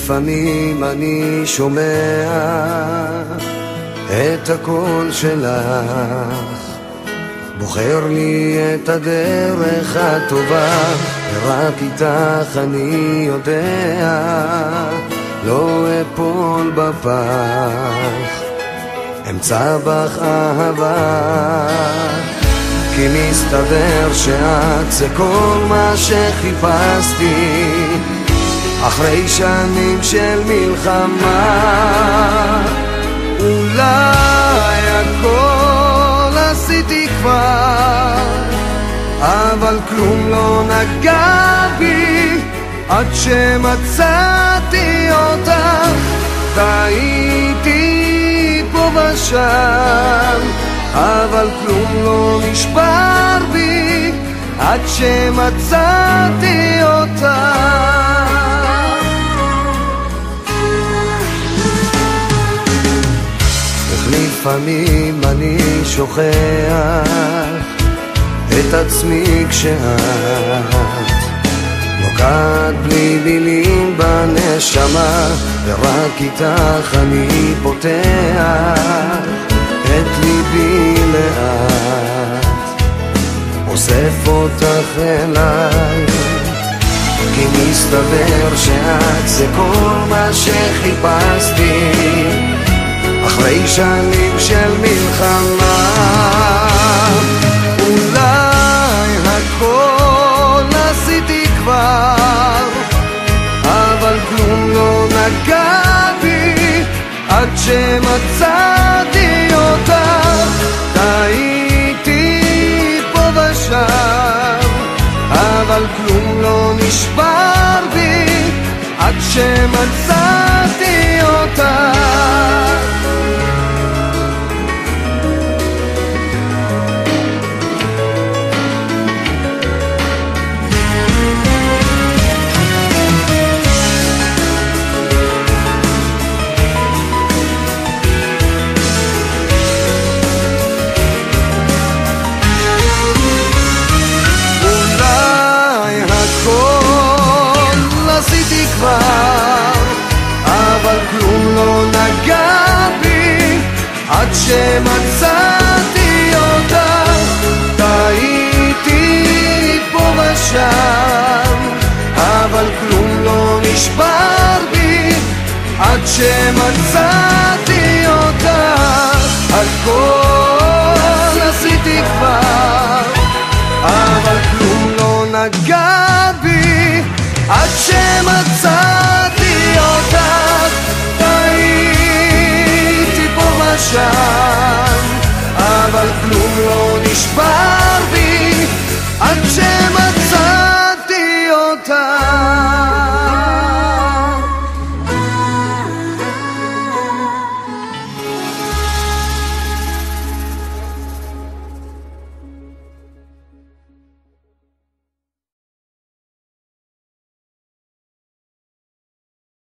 לפעמים אני שומע את הקול שלך, בוחר לי את הדרך הטובה, ורק איתך אני יודע לא אפול בפח, אמצא בך אהבה, כי מסתבר שאת זה כל מה שחיפשתי, אחרי שנים של מלחמה. אולי הכל עשיתי כבר, אבל כלום לא נגע בי עד שמצאתי אותך. טעיתי פה ושם, אבל כלום לא נשבר בי עד שמצאתי אותך. לפעמים אני שוכח את עצמי כשאת נוגעת בלי מילים בנשמה, ורק איתך אני פותח את ליבי לאט, אוסף אותך אליי, כי מסתבר שאת זה כל מה שחיפשתי, אחרי שנים של מלחמה. אולי הכל עשיתי כבר, אבל כלום לא נגע בי עד שמצאתי אותך. טעיתי פה ושם, אבל כלום לא נשבר בי עד שמצאתי אותך. עשיתי כבר, אבל כלום לא נגע בי עד שמצאתי אותך. טעיתי פה ושם, אבל כלום לא נשבר בי עד שמצאתי